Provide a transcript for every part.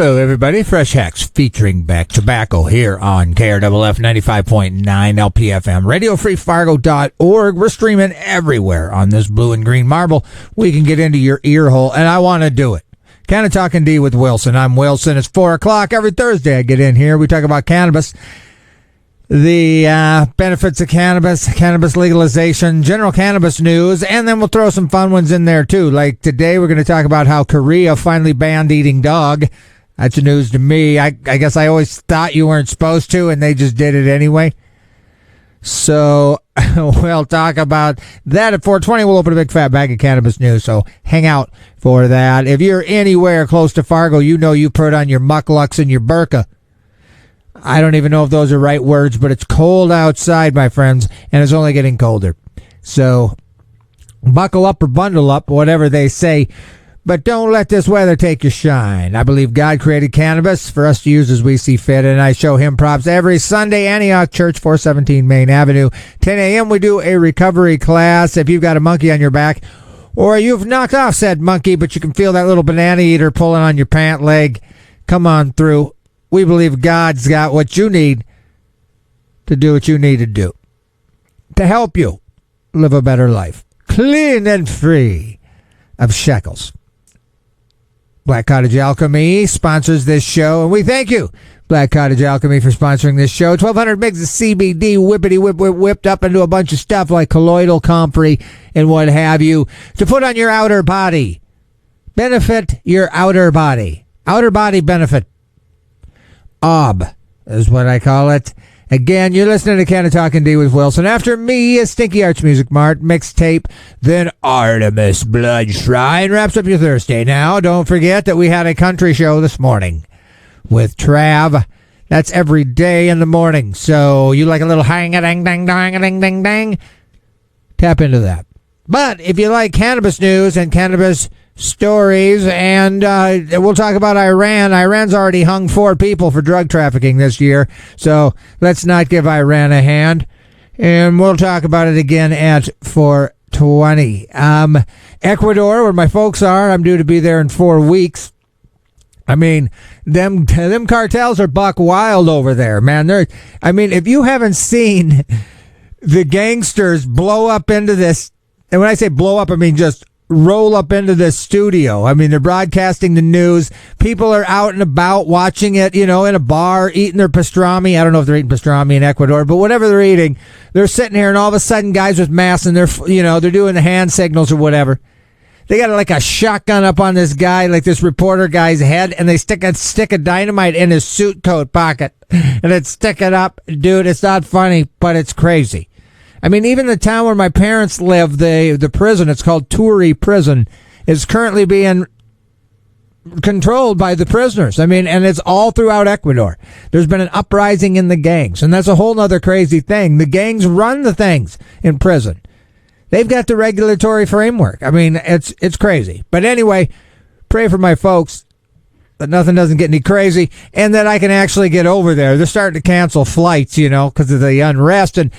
Hello, everybody. Fresh Hacks featuring Back Tobacco here on KRFF 95.9 LPFM. RadioFreeFargo.org. We're streaming everywhere on this blue and green marble. We can get into your ear hole, and I want to do it. Canna-Talk ND with Wilson. I'm Wilson. It's 4 o'clock every Thursday. I get in here. We talk about cannabis, the benefits of cannabis legalization, general cannabis news, and then we'll throw some fun ones in there, too. Like today, we're going to talk about how Korea finally banned eating dog. That's news to me. I guess I always thought you weren't supposed to, and they just did it anyway. So we'll talk about that at 4:20. We'll open a big fat bag of cannabis news, so hang out for that. If you're anywhere close to Fargo, you know you put on your mucklucks and your burqa. I don't even know if those are right words, but it's cold outside, my friends, and it's only getting colder. So buckle up or bundle up, whatever they say. But don't let this weather take your shine. I believe God created cannabis for us to use as we see fit, and I show him props every Sunday. Antioch Church, 417 Main Avenue, 10 a.m. We do a recovery class. If you've got a monkey on your back, or you've knocked off said monkey, but you can feel that little banana eater pulling on your pant leg, come on through. We believe God's got what you need to do what you need to do to help you live a better life, clean and free of shekels. Black Cottage Alchemy sponsors this show, and we thank you, Black Cottage Alchemy, for sponsoring this show. 1,200 mgs of CBD, whipped up into a bunch of stuff like colloidal comfrey and what have you, to put on your outer body. Benefit your outer body. Outer body benefit. OB is what I call it. Again, you're listening to Canna-Talk ND with Wilson. After me is Stinky Arts Music Mart, mixtape, then Artemis Blood Shrine wraps up your Thursday. Now, don't forget that we had a country show this morning with Trav. That's every day in the morning. So you like a little hang-a-dang-dang-dang-a-ding-ding-dang? Tap into that. But if you like cannabis news and cannabis stories, and we'll talk about Iran. Iran's already hung 4 people for drug trafficking this year, so let's not give Iran a hand. And we'll talk about it again at 4:20. Ecuador, where my folks are, I'm due to be there in 4 weeks. I mean, them cartels are buck wild over there, man. If you haven't seen the gangsters blow up into this, and when I say blow up, I mean just roll up into this studio. I mean, they're broadcasting the news. People are out and about watching it, in a bar, eating their pastrami. I don't know if they're eating pastrami in Ecuador, but whatever they're eating, they're sitting here, and all of a sudden, guys with masks, and they're doing the hand signals or whatever. They got like a shotgun up on this guy, like this reporter guy's head, and they stick a dynamite in his suit coat pocket, and they stick it up. Dude, it's not funny, but it's crazy. I mean, even the town where my parents live, the prison, it's called Turi Prison, is currently being controlled by the prisoners. I mean, and it's all throughout Ecuador. There's been an uprising in the gangs, and that's a whole nother crazy thing. The gangs run the things in prison. They've got the regulatory framework. I mean, it's crazy. But anyway, pray for my folks that nothing doesn't get any crazy, and that I can actually get over there. They're starting to cancel flights, because of the unrest, and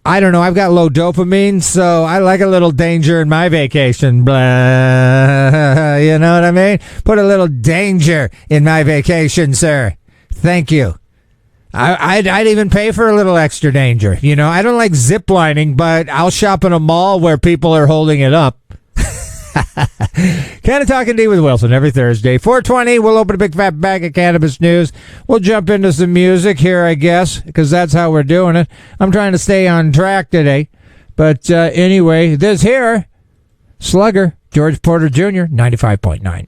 I don't know. I've got low dopamine, so I like a little danger in my vacation. Blah, you know what I mean? Put a little danger in my vacation, sir. Thank you. I'd even pay for a little extra danger. I don't like zip lining, but I'll shop in a mall where people are holding it up. Canna-Talk ND with Wilson every Thursday. 4:20, we'll open a big fat bag of cannabis news. We'll jump into some music here, I guess, because that's how we're doing it. I'm trying to stay on track today. But anyway, this here, Slugger, George Porter Jr., 95.9.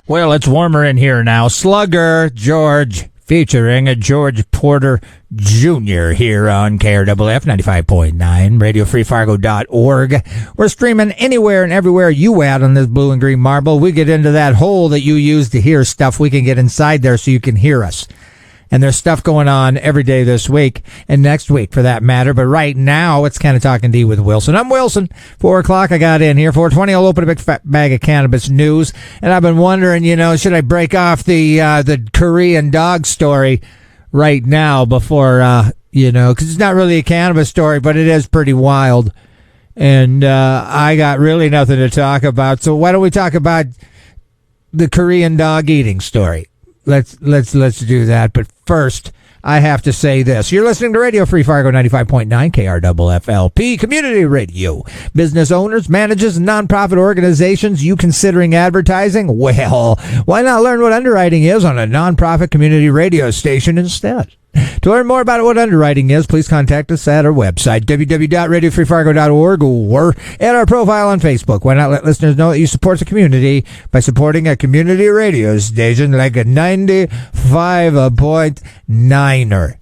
Well, it's warmer in here now. Slugger, George, featuring a George Porter Jr. here on KRFF 95.9, RadioFreeFargo.org. We're streaming anywhere and everywhere you at on this blue and green marble. We get into that hole that you use to hear stuff. We can get inside there so you can hear us. And there's stuff going on every day this week and next week for that matter. But right now, it's Canna-Talk ND with Wilson. I'm Wilson. 4 o'clock, I got in here. 4:20, I'll open a big fat bag of cannabis news. And I've been wondering, should I break off the Korean dog story right now before, because it's not really a cannabis story, but it is pretty wild. And I got really nothing to talk about. So why don't we talk about the Korean dog eating story. Let's do that. But first, I have to say this. You're listening to Radio Free Fargo 95.9 KRFFLP Community Radio. Business owners, managers, and nonprofit organizations, you considering advertising? Well, why not learn what underwriting is on a nonprofit community radio station instead? To learn more about what underwriting is, please contact us at our website, www.radiofreefargo.org, or at our profile on Facebook. Why not let listeners know that you support the community by supporting a community radio station like a 95.9er?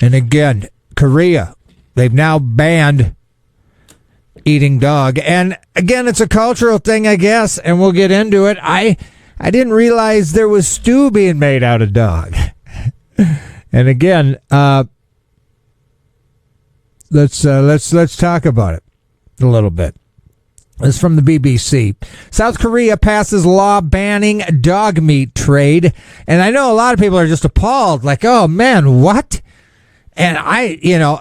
And again, Korea, they've now banned eating dog. And again, it's a cultural thing, I guess, and we'll get into it. I didn't realize there was stew being made out of dog. And again, let's talk about it a little bit. This is from the BBC. South Korea passes law banning dog meat trade, and I know a lot of people are just appalled, like, "Oh man, what?" And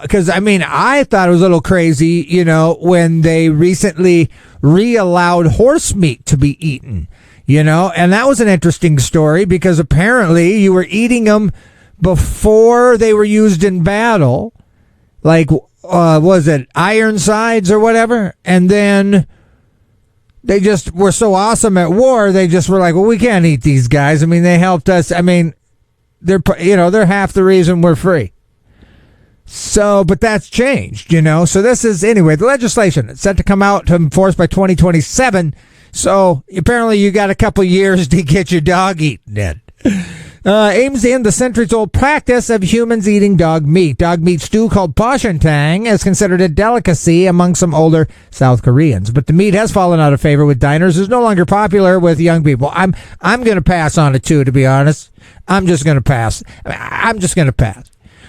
because I thought it was a little crazy, when they recently re-allowed horse meat to be eaten, and that was an interesting story because apparently you were eating them before they were used in battle, like, was it Ironsides or whatever? And then they just were so awesome at war, they just were like, well, we can't eat these guys. I mean, they helped us. I mean, they're half the reason we're free. So, but that's changed, So this is, anyway, the legislation is set to come out to enforce by 2027. So apparently you got a couple years to get your dog eaten in. Aims to end the centuries-old practice of humans eating dog meat. Dog meat stew called poshantang is considered a delicacy among some older South Koreans. But the meat has fallen out of favor with diners. It's no longer popular with young people. I'm going to pass on it, too, to be honest. I'm just going to pass.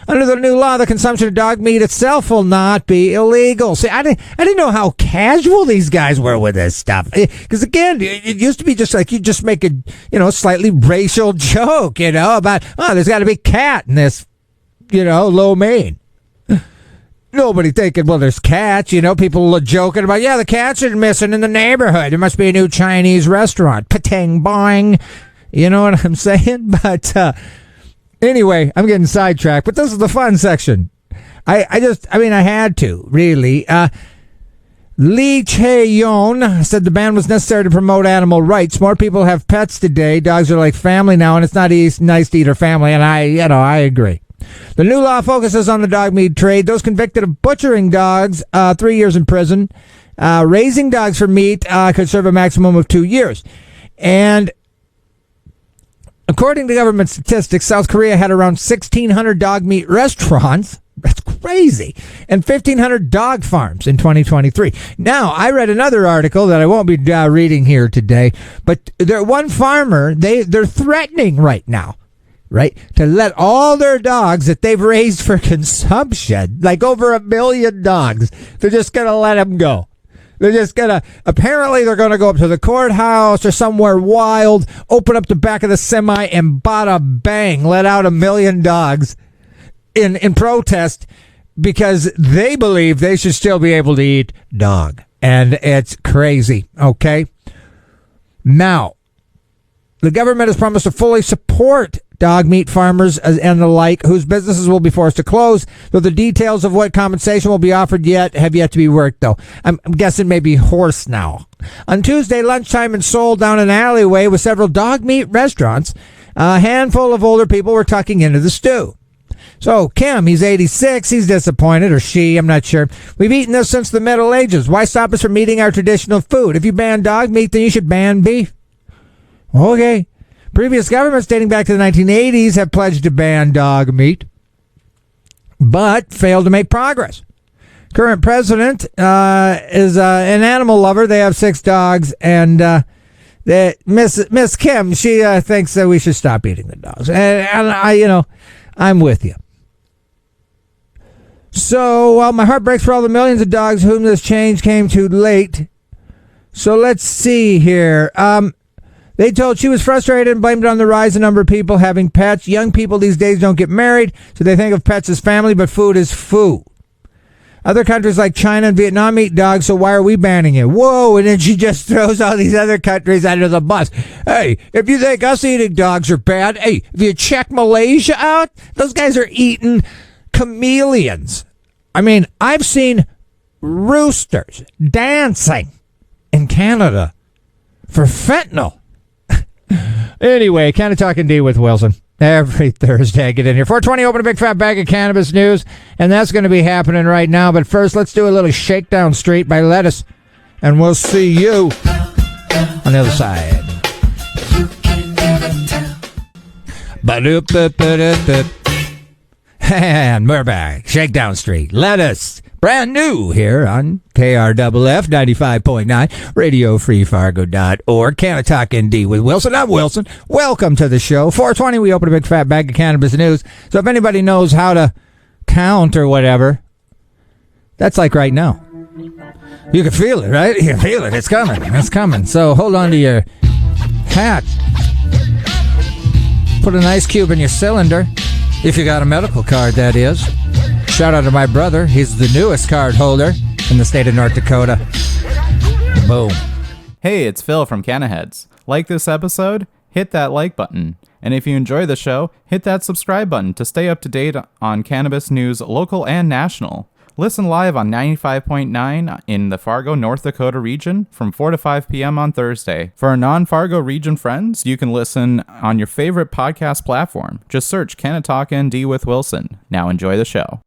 Under the new law, the consumption of dog meat itself will not be illegal. See, I didn't know how casual these guys were with this stuff. Because again, it used to be just like you just make a, slightly racial joke, about, there's got to be cat in this, lo mein. Nobody thinking, well, there's cats, people are joking about, the cats are missing in the neighborhood. There must be a new Chinese restaurant. Patang boing. You know what I'm saying? But, anyway, I'm getting sidetracked, but this is the fun section. I had to, really. Lee Chae-yon said the ban was necessary to promote animal rights. More people have pets today. Dogs are like family now, and it's not nice to eat our family, and I agree. The new law focuses on the dog meat trade. Those convicted of butchering dogs, 3 years in prison. Raising dogs for meat could serve a maximum of 2 years. And according to government statistics, South Korea had around 1,600 dog meat restaurants. That's crazy. And 1,500 dog farms in 2023. Now, I read another article that I won't be reading here today, but one farmer, they're threatening right now, right, to let all their dogs that they've raised for consumption, like over 1 million dogs, they're just going to let them go. They're just apparently they're going to go up to the courthouse or somewhere wild, open up the back of the semi, and bada bang, let out 1 million dogs in protest because they believe they should still be able to eat dog. And it's crazy, okay? Now, the government has promised to fully support dog meat farmers and the like, whose businesses will be forced to close, though the details of what compensation will be offered have yet to be worked, though. I'm guessing maybe horse now. On Tuesday, lunchtime in Seoul, down an alleyway with several dog meat restaurants, a handful of older people were tucking into the stew. So, Kim, he's 86, he's disappointed, or she, I'm not sure. We've eaten this since the Middle Ages. Why stop us from eating our traditional food? If you ban dog meat, then you should ban beef. Okay. Previous governments dating back to the 1980s have pledged to ban dog meat, but failed to make progress. Current president is an animal lover. They have 6 dogs, and Miss Kim, she thinks that we should stop eating the dogs. And I, I'm with you. So, my heart breaks for all the millions of dogs whom this change came too late. So let's see here. They told she was frustrated and blamed it on the rise in number of people having pets. Young people these days don't get married, so they think of pets as family, but food is food. Other countries like China and Vietnam eat dogs, so why are we banning it? Whoa, and then she just throws all these other countries under the bus. Hey, if you think us eating dogs are bad, hey, if you check Malaysia out, those guys are eating chameleons. I mean, I've seen roosters dancing in Canada for fentanyl. Anyway, Canna-Talk ND with Wilson. Every Thursday, I get in here. 420, open a big fat bag of cannabis news, and that's going to be happening right now. But first, let's do a little Shakedown Street by Lettuce, and we'll see you on the other side. And we're back. Shakedown Street, Lettuce. Brand new here on KRFF 95.9, RadioFreeFargo.org, Canna-Talk ND with Wilson. I'm Wilson. Welcome to the show. 420, we open a big fat bag of cannabis news. So if anybody knows how to count or whatever, that's like right now. You can feel it, right? You can feel it. It's coming. It's coming. So hold on to your hat. Put an ice cube in your cylinder. If you got a medical card, that is. Shout out to my brother. He's the newest card holder in the state of North Dakota. Boom. Hey, it's Phil from Canna-Heads. Like this episode? Hit that like button. And if you enjoy the show, hit that subscribe button to stay up to date on cannabis news, local and national. Listen live on 95.9 in the Fargo, North Dakota region from 4 to 5 p.m. on Thursday. For our non-Fargo region friends, you can listen on your favorite podcast platform. Just search Canna-Talk ND with Wilson. Now enjoy the show.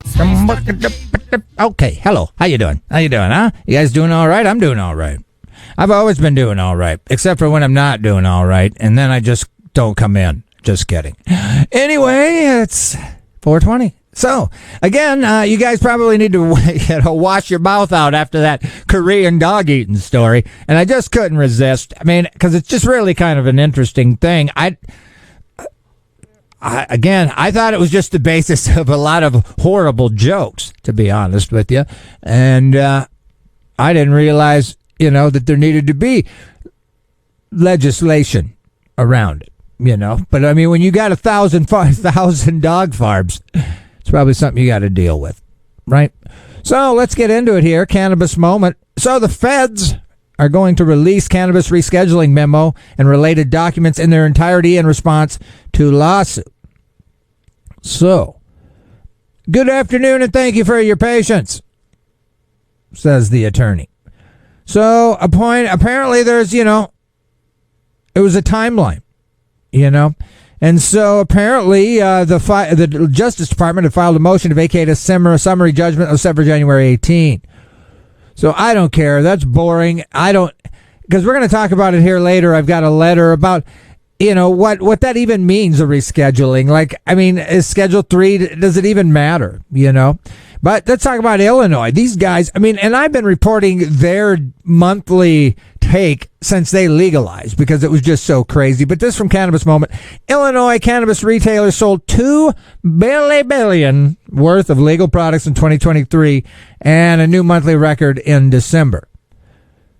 Okay, hello. How you doing? How you doing, huh? You guys doing all right? I'm doing all right. I've always been doing all right, except for when I'm not doing all right, and then I just don't come in. Just kidding. Anyway, it's 420. So, again, you guys probably need to wash your mouth out after that Korean dog eating story. And I just couldn't resist. I mean, because it's just really kind of an interesting thing. I thought it was just the basis of a lot of horrible jokes, to be honest with you. And I didn't realize, that there needed to be legislation around it, But, I mean, when you got 1,000 dog farms, it's probably something you got to deal with, right? So let's get into it here. Cannabis moment. So the feds are going to release cannabis rescheduling memo and related documents in their entirety in response to lawsuit. So, good afternoon and thank you for your patience, says the attorney. So apparently there's, it was a timeline, And so apparently the Justice Department had filed a motion to vacate a summary judgment set for January 18. So I don't care. That's boring. Because we're going to talk about it here later. I've got a letter about, what that even means, a rescheduling. Like, I mean, is Schedule 3, does it even matter, But let's talk about Illinois. These guys, and I've been reporting their monthly take since they legalized because it was just so crazy. But this from Cannabis Moment. Illinois cannabis retailers sold $2 billion worth of legal products in 2023 and a new monthly record in December.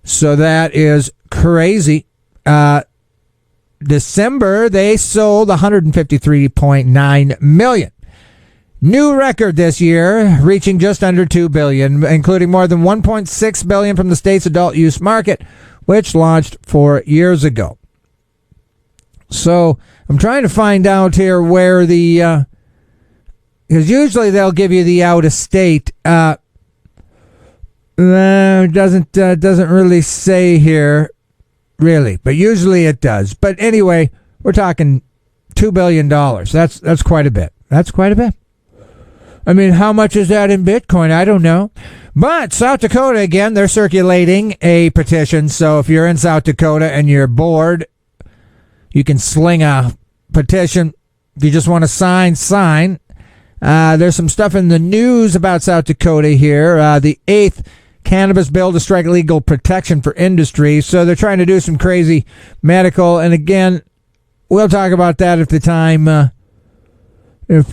So that is crazy. December, they sold $153.9 million. New record this year, reaching just under $2 billion, including more than $1.6 billion from the state's adult use market, which launched 4 years ago. So I'm trying to find out here where because usually they'll give you the out of state. It doesn't really say here, really, but usually it does. But anyway, we're talking $2 billion. That's quite a bit. That's quite a bit. How much is that in Bitcoin? I don't know. But South Dakota, again, they're circulating a petition. So if you're in South Dakota and you're bored, you can sling a petition. If you just want to sign. There's some stuff in the news about South Dakota here. The 8th cannabis bill to strike legal protection for industry. So they're trying to do some crazy medical. And again, we'll talk about that if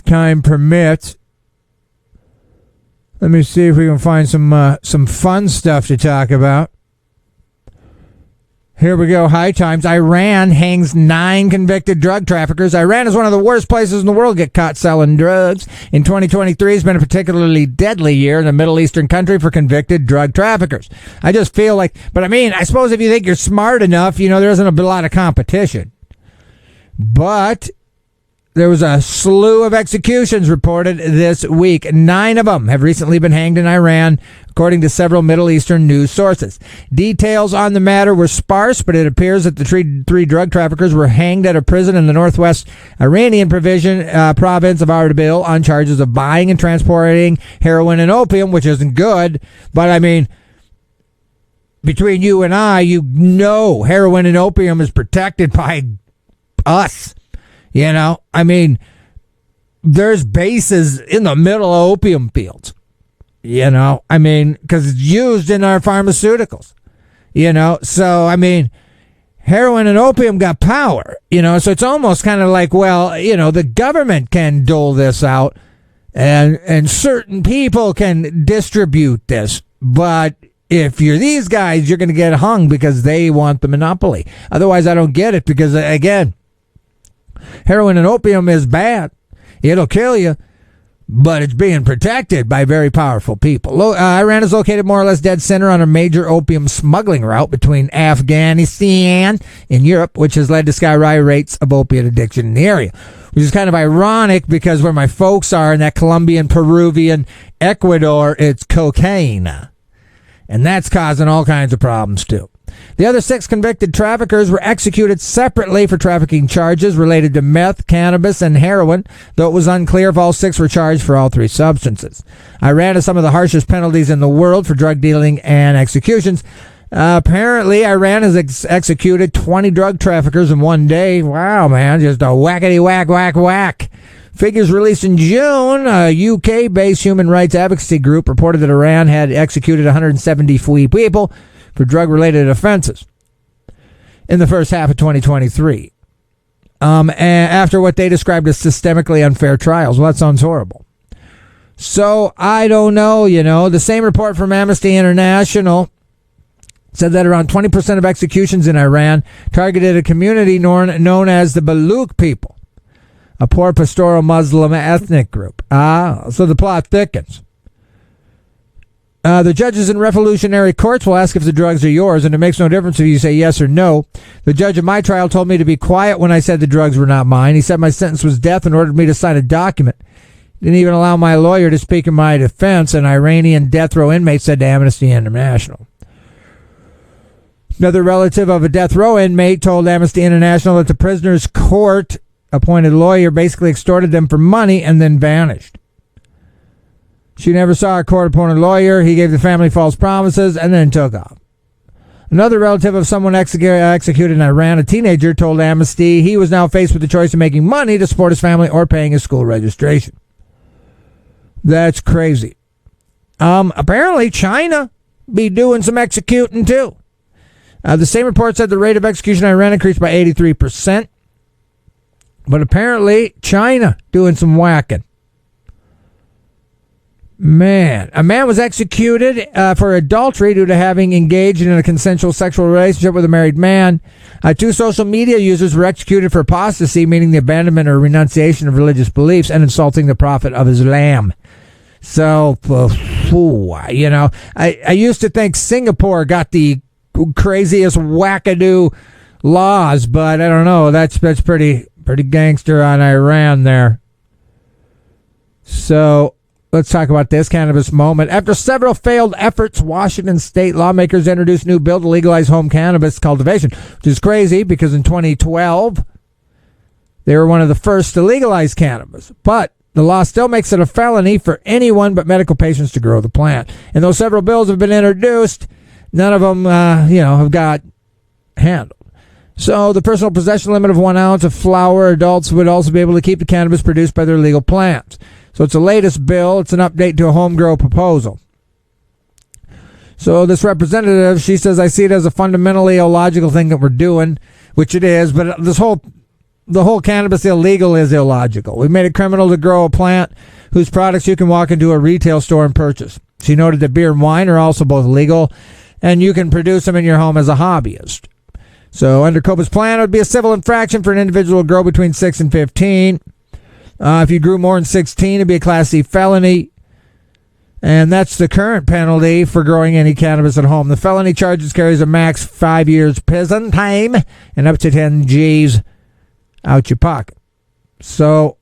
time permits. Let me see if we can find some fun stuff to talk about. Here we go. High times. Iran hangs 9 convicted drug traffickers. Iran is one of the worst places in the world to get caught selling drugs. In 2023 has been a particularly deadly year in the Middle Eastern country for convicted drug traffickers. I just feel like, but I mean, I suppose if you think you're smart enough, you know, there isn't a lot of competition. But there was a slew of executions reported this week. 9 of them have recently been hanged in Iran, according to several Middle Eastern news sources. Details on the matter were sparse, but it appears that the three drug traffickers were hanged at a prison in the northwest Iranian province of Ardabil on charges of buying and transporting heroin and opium, which isn't good. But I mean, between you and I, you know heroin and opium is protected by us. You know, I mean, there's bases in the middle of opium fields, you know, I mean, because it's used in our pharmaceuticals, you know, so, I mean, heroin and opium got power, you know, so it's almost kind of like, well, you know, the government can dole this out and certain people can distribute this, but if you're these guys, you're going to get hung because they want the monopoly. Otherwise, I don't get it because, again, heroin and opium is bad. It'll kill you, but it's being protected by very powerful people. Iran is located more or less dead center on a major opium smuggling route between Afghanistan and Europe, which has led to sky-high rates of opiate addiction in the area, which is kind of ironic because where my folks are in that Colombian, Peruvian, Ecuador, it's cocaine. And that's causing all kinds of problems, too. The other 6 convicted traffickers were executed separately for trafficking charges related to meth, cannabis, and heroin, though it was unclear if all 6 were charged for all 3 substances. Iran has some of the harshest penalties in the world for drug dealing and executions. Apparently, Iran has executed 20 drug traffickers in one day. Wow, man, just a whackety whack, whack, whack. Figures released in June, a UK-based human rights advocacy group reported that Iran had executed 173 people for drug-related offenses in the first half of 2023. After what they described as systemically unfair trials. Well, that sounds horrible. So, I don't know, you know. The same report from Amnesty International said that around 20% of executions in Iran targeted a community known as the Baluch people, a poor pastoral Muslim ethnic group. So the plot thickens. The judges in revolutionary courts will ask if the drugs are yours, and it makes no difference if you say yes or no. The judge in my trial told me to be quiet when I said the drugs were not mine. He said my sentence was death and ordered me to sign a document. Didn't even allow my lawyer to speak in my defense, an Iranian death row inmate said to Amnesty International. Another relative of a death row inmate told Amnesty International that the prisoner's court-appointed lawyer basically extorted them for money and then vanished. She never saw a court-appointed lawyer. He gave the family false promises and then took off. Another relative of someone executed in Iran, a teenager, told Amnesty he was now faced with the choice of making money to support his family or paying his school registration. That's crazy. Apparently, China be doing some executing, too. The same report said the rate of execution in Iran increased by 83%. But apparently, China doing some whacking. Man, a man was executed for adultery due to having engaged in a consensual sexual relationship with a married man. 2 social media users were executed for apostasy, meaning the abandonment or renunciation of religious beliefs, and insulting the Prophet of Islam. So, you know, I used to think Singapore got the craziest wackadoo laws, but I don't know. That's pretty gangster on Iran there. So, let's talk about this cannabis moment. After several failed efforts, Washington state lawmakers introduced a new bill to legalize home cannabis cultivation, which is crazy because in 2012, they were one of the first to legalize cannabis. But the law still makes it a felony for anyone but medical patients to grow the plant. And though several bills have been introduced, none of them, have got handled. So the personal possession limit of 1 ounce of flower, adults would also be able to keep the cannabis produced by their legal plants. So it's the latest bill. It's an update to a home grow proposal. So this representative, she says, I see it as a fundamentally illogical thing that we're doing, which it is, but the whole cannabis illegal is illogical. We've made it criminal to grow a plant whose products you can walk into a retail store and purchase. She noted that beer and wine are also both legal, and you can produce them in your home as a hobbyist. So under COPA's plan, it would be a civil infraction for an individual to grow between 6 and 15. If you grew more than 16, it'd be a Class C felony. And that's the current penalty for growing any cannabis at home. The felony charges carries a max 5 years prison time and up to 10 G's out your pocket. So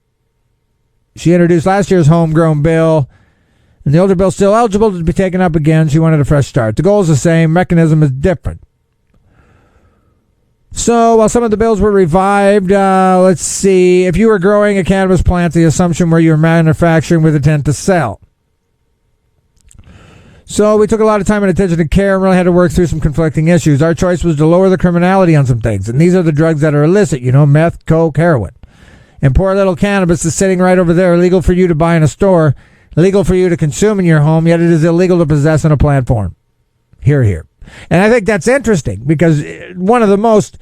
she introduced last year's homegrown bill, and the older bill's still eligible to be taken up again. She wanted a fresh start. The goal is the same. Mechanism is different. So while some of the bills were revived, let's see. If you were growing a cannabis plant, the assumption were you were manufacturing with intent to sell. So we took a lot of time and attention to care and really had to work through some conflicting issues. Our choice was to lower the criminality on some things. And these are the drugs that are illicit, meth, coke, heroin. And poor little cannabis is sitting right over there, legal for you to buy in a store, legal for you to consume in your home, yet it is illegal to possess in a plant form. Hear, hear. And I think that's interesting because one of the most,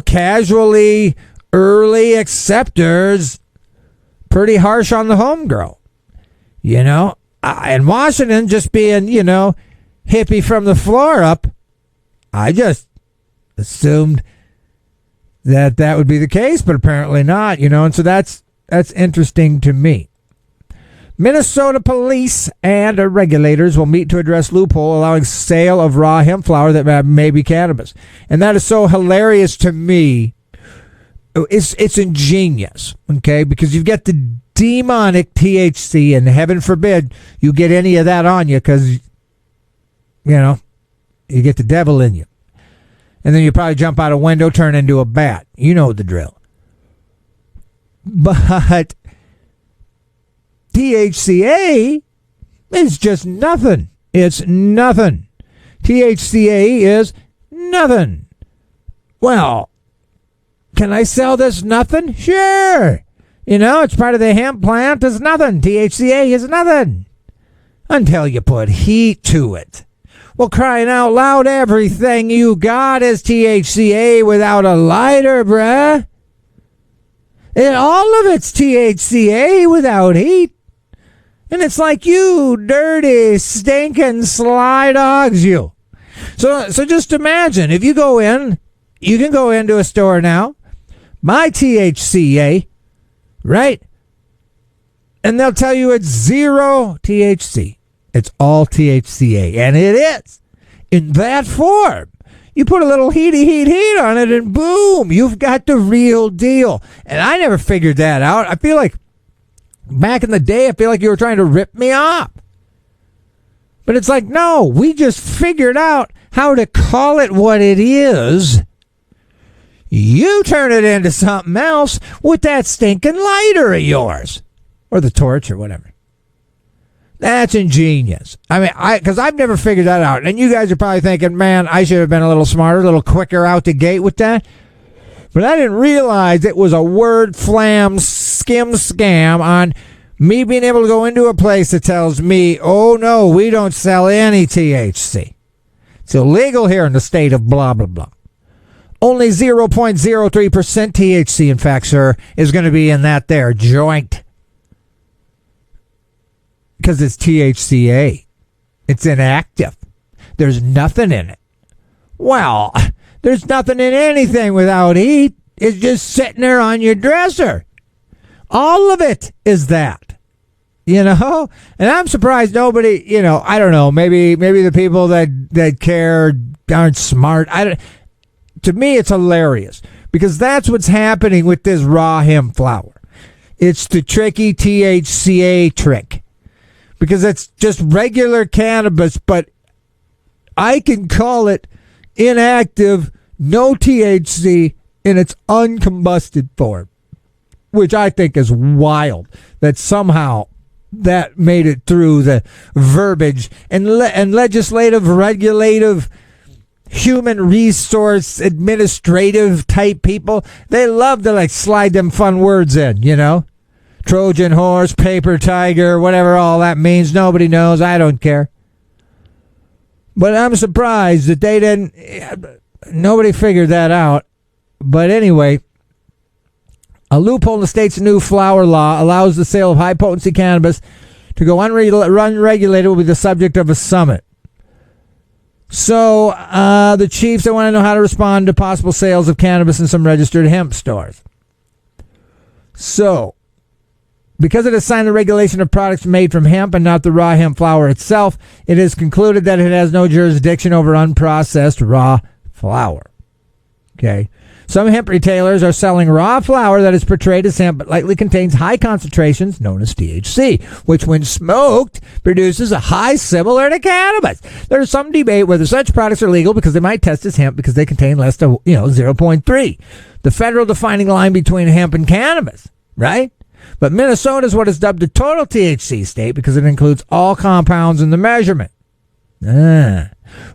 casually early acceptors, pretty harsh on the home grow. And Washington just being, hippie from the floor up, I just assumed that would be the case, but apparently not, and so that's interesting to me. Minnesota police and regulators will meet to address loophole allowing sale of raw hemp flower that may be cannabis. And that is so hilarious to me. It's ingenious, okay, because you've got the demonic THC, and heaven forbid you get any of that on you because, you get the devil in you. And then you probably jump out a window, turn into a bat. You know the drill. But THCA is just nothing. It's nothing. THCA is nothing. Well, can I sell this nothing? Sure. It's part of the hemp plant. It's nothing. THCA is nothing. Until you put heat to it. Well, crying out loud, everything you got is THCA without a lighter, bruh. And all of it's THCA without heat. And it's like, you dirty, stinking sly dogs, you. So just imagine, if you go in, you can go into a store now, buy THCA, right? And they'll tell you it's 0 THC. It's all THCA. And it is. In that form. You put a little heat on it and boom, you've got the real deal. And I never figured that out. I feel like back in the day, I feel like you were trying to rip me off. But it's like, no, we just figured out how to call it what it is. You turn it into something else with that stinking lighter of yours. Or the torch or whatever. That's ingenious. Because I've never figured that out. And you guys are probably thinking, man, I should have been a little smarter, a little quicker out the gate with that. But I didn't realize it was a word flam scam on me being able to go into a place that tells me, oh, no, we don't sell any THC. It's illegal here in the state of blah, blah, blah. Only 0.03% THC, in fact, sir, is going to be in that there joint. Because it's THCA. It's inactive. There's nothing in it. Well, there's nothing in anything without heat. It's just sitting there on your dresser. All of it is that. And I'm surprised nobody, I don't know, maybe the people that care aren't smart. To me, it's hilarious because that's what's happening with this raw hemp flower. It's the tricky THCA trick because it's just regular cannabis, but I can call it inactive, no THC in its uncombusted form, which I think is wild that somehow that made it through the verbiage and legislative, regulative, human resource, administrative type people. They love to slide them fun words in, Trojan horse, paper tiger, whatever all that means. Nobody knows. I don't care. But I'm surprised that nobody figured that out. But anyway, a loophole in the state's new flower law allows the sale of high-potency cannabis to go unregulated will be the subject of a summit. So the chiefs, they want to know how to respond to possible sales of cannabis in some registered hemp stores. So, because it has signed the regulation of products made from hemp and not the raw hemp flower itself, it is concluded that it has no jurisdiction over unprocessed raw flower. Okay. Some hemp retailers are selling raw flower that is portrayed as hemp but likely contains high concentrations known as THC, which when smoked produces a high similar to cannabis. There is some debate whether such products are legal because they might test as hemp because they contain less than 0.3. The federal defining line between hemp and cannabis, right? But Minnesota is what is dubbed the total THC state because it includes all compounds in the measurement.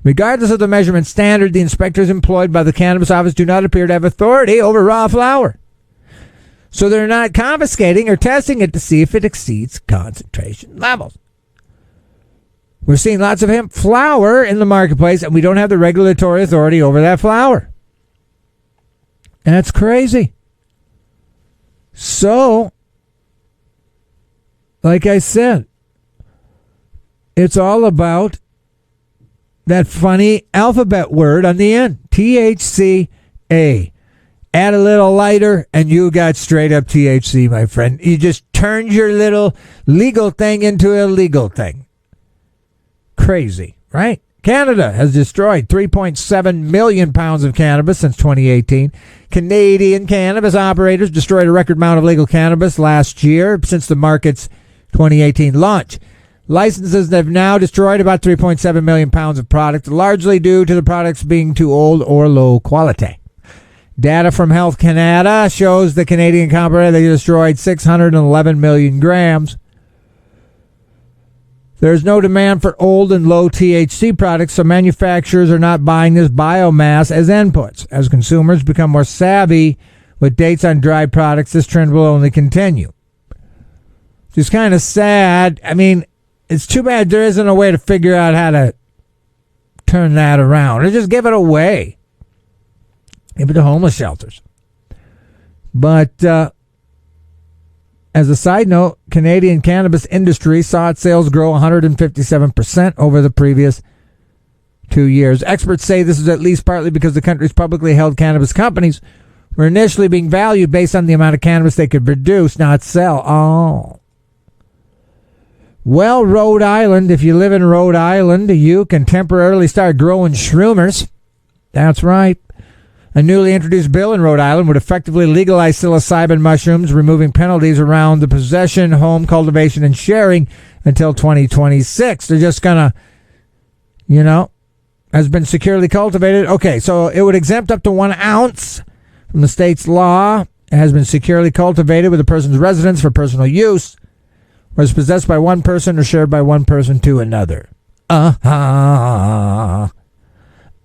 Regardless of the measurement standard, the inspectors employed by the cannabis office do not appear to have authority over raw flower. So they're not confiscating or testing it to see if it exceeds concentration levels. We're seeing lots of hemp flower in the marketplace, and we don't have the regulatory authority over that flower. That's crazy. So, like I said, it's all about that funny alphabet word on the end. THCA. Add a little lighter and you got straight up THC, my friend. You just turned your little legal thing into a legal thing. Crazy, right? Canada has destroyed 3.7 million pounds of cannabis since 2018. Canadian cannabis operators destroyed a record amount of legal cannabis last year since the market's 2018 launch. Licenses have now destroyed about 3.7 million pounds of product, largely due to the products being too old or low quality. Data from Health Canada shows the Canadian company they destroyed 611 million grams. There's no demand for old and low THC products, so manufacturers are not buying this biomass as inputs. As consumers become more savvy with dates on dried products, this trend will only continue. It's kind of sad. I mean, it's too bad there isn't a way to figure out how to turn that around or just give it away. Give it to homeless shelters. But as a side note, Canadian cannabis industry saw its sales grow 157% over the previous 2 years. Experts say this is at least partly because the country's publicly held cannabis companies were initially being valued based on the amount of cannabis they could produce, not sell. Oh. Well, Rhode Island, if you live in Rhode Island, you can temporarily start growing shroomers. That's right. A newly introduced bill in Rhode Island would effectively legalize psilocybin mushrooms, removing penalties around the possession, home cultivation, and sharing until 2026. They're just going to, has been securely cultivated. Okay, so it would exempt up to 1 ounce from the state's law. It has been securely cultivated with a person's residence for personal use, or is possessed by one person or shared by one person to another.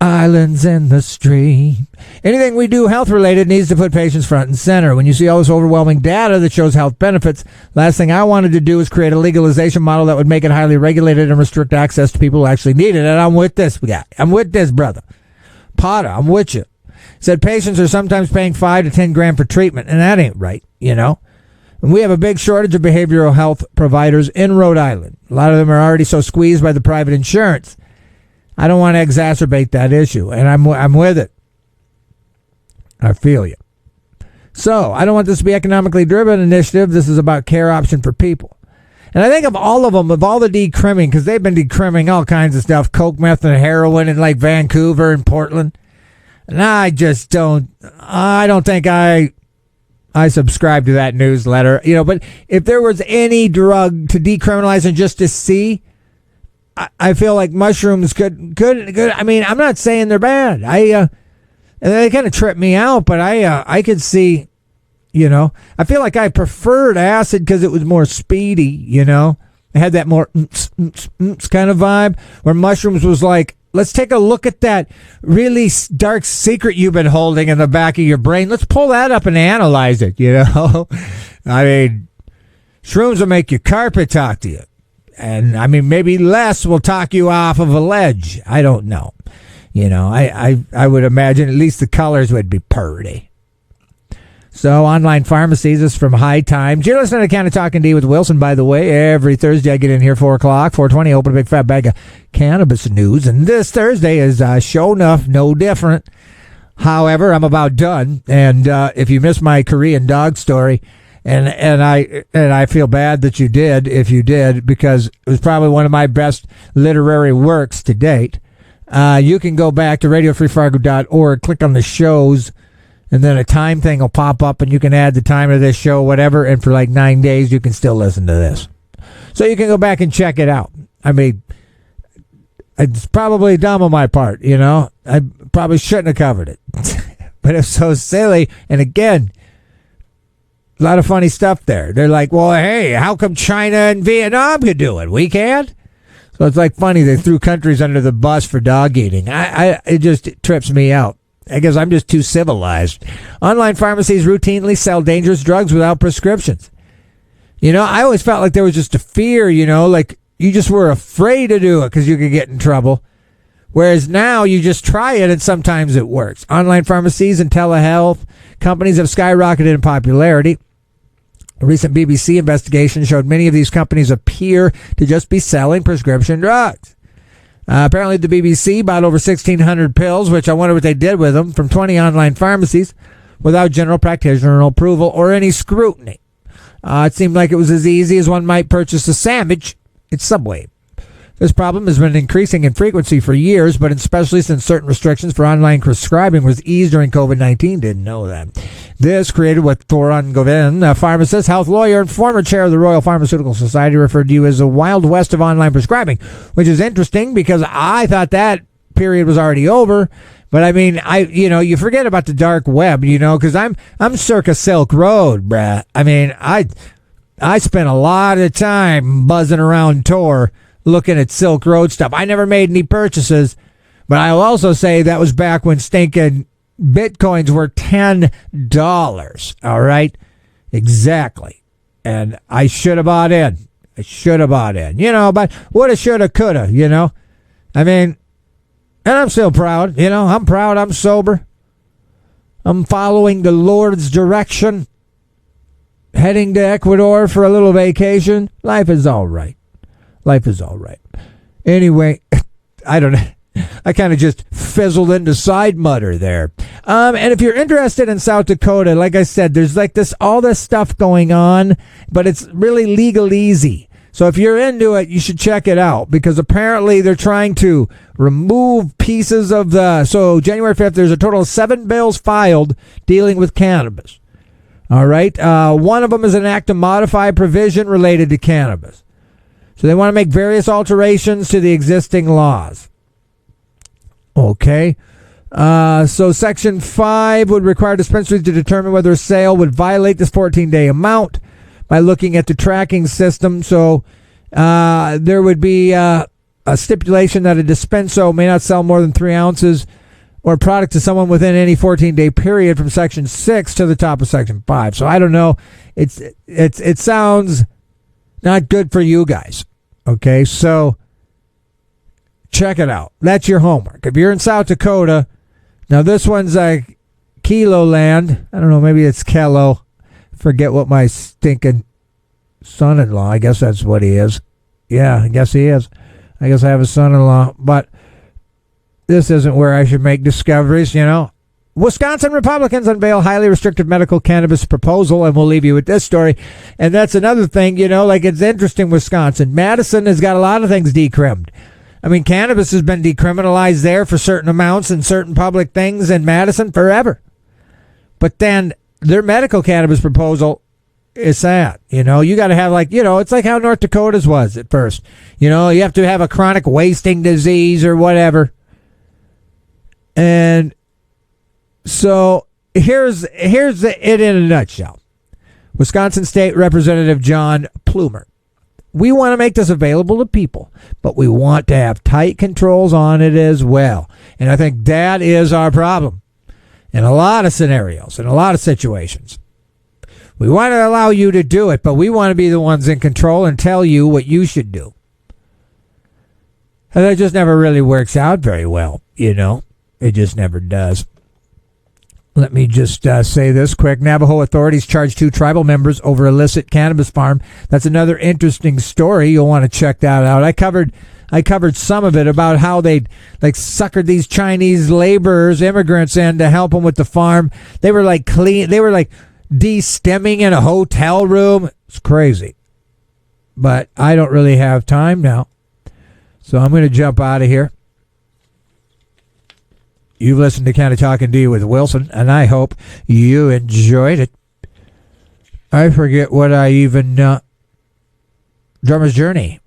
Islands in the stream. Anything we do health-related needs to put patients front and center. When you see all this overwhelming data that shows health benefits, last thing I wanted to do is create a legalization model that would make it highly regulated and restrict access to people who actually need it. And I'm with this guy. I'm with this brother. Potter, I'm with you. Said patients are sometimes paying $5 to $10 grand for treatment, and that ain't right, And we have a big shortage of behavioral health providers in Rhode Island. A lot of them are already so squeezed by the private insurance. I don't want to exacerbate that issue, and I'm with it. I feel you. So, I don't want this to be economically driven initiative. This is about care option for people. And I think of all of them, of all the decrimming, because they've been decrimming all kinds of stuff, coke, meth, and heroin in like Vancouver and Portland. And I don't think I subscribe to that newsletter, but if there was any drug to decriminalize and just to see, I feel like mushrooms could. I mean, I'm not saying they're bad. And they kind of trip me out, but I could see, I feel like I preferred acid because it was more speedy, It had that more kind of vibe, where mushrooms was like, let's take a look at that really dark secret you've been holding in the back of your brain. Let's pull that up and analyze it, I mean, shrooms will make your carpet talk to you. And, I mean, maybe less will talk you off of a ledge. I don't know. I would imagine at least the colors would be pretty. So online pharmacies is from High Times. You're listening to Canna-Talk ND with Wilson, by the way. Every Thursday I get in here 4 o'clock, 4:20, open a big fat bag of cannabis news. And this Thursday is sure enough no different. However, I'm about done. And if you missed my Korean dog story, and I feel bad that you did, if you did, because it was probably one of my best literary works to date. You can go back to radiofreefargo.org, click on the shows, and then a time thing will pop up, and you can add the time of this show, whatever, and for like 9 days, you can still listen to this. So you can go back and check it out. I mean, it's probably dumb on my part, you know? I probably shouldn't have covered it. But it's so silly. And again, a lot of funny stuff there. They're like, well, hey, how come China and Vietnam could do it? We can't? So it's like funny. They threw countries under the bus for dog eating. It just trips me out. I guess I'm just too civilized. Online pharmacies routinely sell dangerous drugs without prescriptions. You know, I always felt like there was just a fear, you know, like you just were afraid to do it because you could get in trouble. Whereas now you just try it and sometimes it works. Online pharmacies and telehealth companies have skyrocketed in popularity. A recent BBC investigation showed many of these companies appear to just be selling prescription drugs. Apparently, the BBC bought over 1,600 pills, which I wonder what they did with them, from 20 online pharmacies without general practitioner approval or any scrutiny. It seemed like it was as easy as one might purchase a sandwich at Subway. This problem has been increasing in frequency for years, but especially since certain restrictions for online prescribing was eased during COVID-19. Didn't know that. This created what Thoran Govin, a pharmacist, health lawyer, and former chair of the Royal Pharmaceutical Society, referred to as the Wild West of online prescribing, which is interesting because I thought that period was already over. But I mean, you forget about the dark web, you know, because I'm circa Silk Road, bruh. I mean, I spent a lot of time buzzing around Tor looking at Silk Road stuff. I never made any purchases, but I'll also say that was back when stinking Bitcoins were $10. All right? Exactly. And I should have bought in. You know, but woulda, shoulda, coulda, you know? I mean, and I'm still proud, you know? I'm proud, I'm sober. I'm following the Lord's direction. Heading to Ecuador for a little vacation. Life is all right. Anyway, I don't know. I kind of just fizzled into side mutter there. And if you're interested in South Dakota, like I said, there's like all this stuff going on, but it's really legalese. So if you're into it, you should check it out because apparently they're trying to remove pieces of so January 5th, there's a total of 7 bills filed dealing with cannabis. All right. One of them is an act to modify a provision related to cannabis. So they want to make various alterations to the existing laws. Okay. So Section 5 would require dispensaries to determine whether a sale would violate this 14-day amount by looking at the tracking system. So there would be a stipulation that a dispenso may not sell more than 3 ounces or product to someone within any 14-day period from Section 6 to the top of Section 5. So I don't know. It sounds not good for you guys. Okay, so check it out. That's your homework. If you're in South Dakota, now this one's like Kilo land. I don't know, maybe it's Kello. Forget what my stinking son-in-law, I guess that's what he is. Yeah, I guess he is. I guess I have a son-in-law, but this isn't where I should make discoveries, you know. Wisconsin Republicans unveil highly restrictive medical cannabis proposal, and we'll leave you with this story. And that's another thing, you know, like it's interesting, Wisconsin. Madison has got a lot of things decrimmed. I mean, cannabis has been decriminalized there for certain amounts and certain public things in Madison forever. But then their medical cannabis proposal is sad. You know, you got to have like, you know, it's like how North Dakota's was at first. You know, you have to have a chronic wasting disease or whatever. And so here's it in a nutshell. Wisconsin State Representative John Plumer. We want to make this available to people, but we want to have tight controls on it as well. And I think that is our problem in a lot of scenarios, in a lot of situations. We want to allow you to do it, but we want to be the ones in control and tell you what you should do. And that just never really works out very well, you know. It just never does. Let me just say this quick. Navajo authorities charged 2 tribal members over illicit cannabis farm. That's another interesting story. You'll want to check that out. I covered some of it about how they'd suckered these Chinese laborers, immigrants in to help them with the farm. They were de-stemming in a hotel room. It's crazy. But I don't really have time now. So I'm going to jump out of here. You've listened to Canna-Talk ND with Wilson, and I hope you enjoyed it. I forget what I even... Drummer's Journey.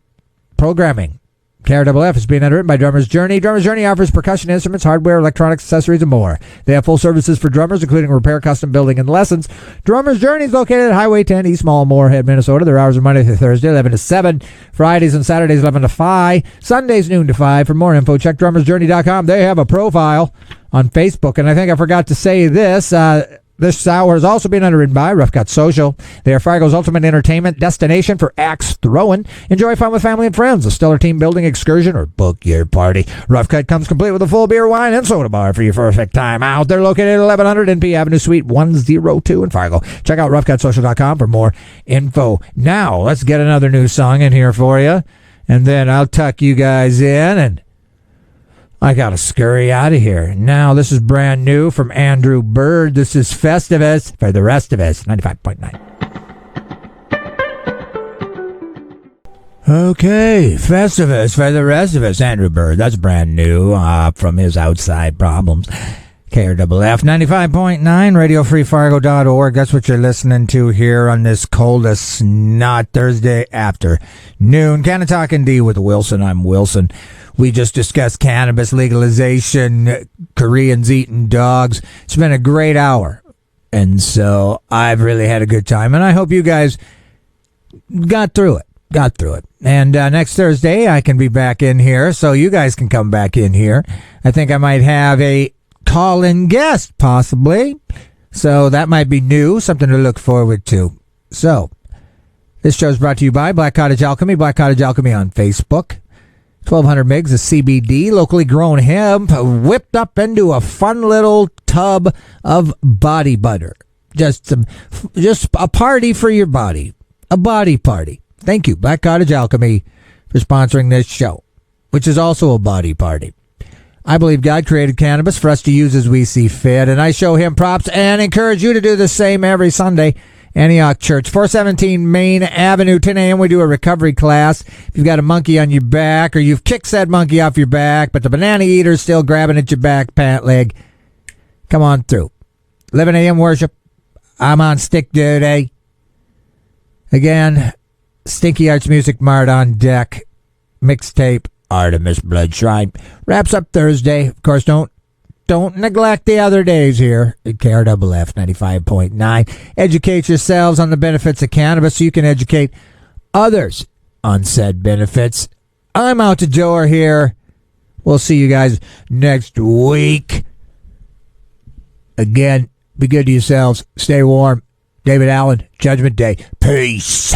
Programming. KRFF is being underwritten by Drummer's Journey. Drummer's Journey offers percussion instruments, hardware, electronics, accessories, and more. They have full services for drummers, including repair, custom building, and lessons. Drummer's Journey is located at Highway 10, East Mall, Moorhead, Minnesota. Their hours are Monday through Thursday, 11 to 7. Fridays and Saturdays, 11 to 5. Sundays, noon to 5. For more info, check drummersjourney.com. They have a profile on Facebook. And I think I forgot to say this. This hour is also being underwritten by Rough Cut Social. They are Fargo's ultimate entertainment destination for axe throwing. Enjoy fun with family and friends, a stellar team building excursion, or book your party. Rough Cut comes complete with a full beer, wine, and soda bar for your perfect time out. They're located at 1100 NP Avenue, Suite 102 in Fargo. Check out roughcutsocial.com for more info. Now, let's get another new song in here for you, and then I'll tuck you guys in, and I gotta scurry out of here. Now, this is brand new from Andrew Bird. This is Festivus for the rest of us, 95.9. Okay, Festivus for the rest of us, Andrew Bird. That's brand new from his Outside Problems. KRFF 95.9, RadioFreeFargo.org. That's what you're listening to here on this coldest snot Thursday afternoon. Canna-Talk ND with Wilson. I'm Wilson. We just discussed cannabis legalization, Koreans eating dogs. It's been a great hour. And so I've really had a good time. And I hope you guys got through it. And next Thursday, I can be back in here, so you guys can come back in here. I think I might have a call-in guest, possibly. So that might be new, something to look forward to. So, this show is brought to you by Black Cottage Alchemy. Black Cottage Alchemy on Facebook. 1,200 megs of CBD, locally grown hemp, whipped up into a fun little tub of body butter. Just a party for your body. A body party. Thank you, Black Cottage Alchemy, for sponsoring this show, which is also a body party. I believe God created cannabis for us to use as we see fit, and I show him props and encourage you to do the same every Sunday. Antioch Church, 417 Main Avenue, 10 a.m. We do a recovery class. If you've got a monkey on your back, or you've kicked said monkey off your back, but the banana eater's still grabbing at your back pant leg, come on through. 11 a.m. worship. I'm on stick duty. Again, Stinky Arts Music Mart on deck. Mixtape, Artemis Blood Shrine. Wraps up Thursday. Of course, don't neglect the other days here at KRFF 95.9. Educate yourselves on the benefits of cannabis so you can educate others on said benefits. I'm out the door here. We'll see you guys next week. Again, be good to yourselves. Stay warm. David Allen, Judgment Day. Peace.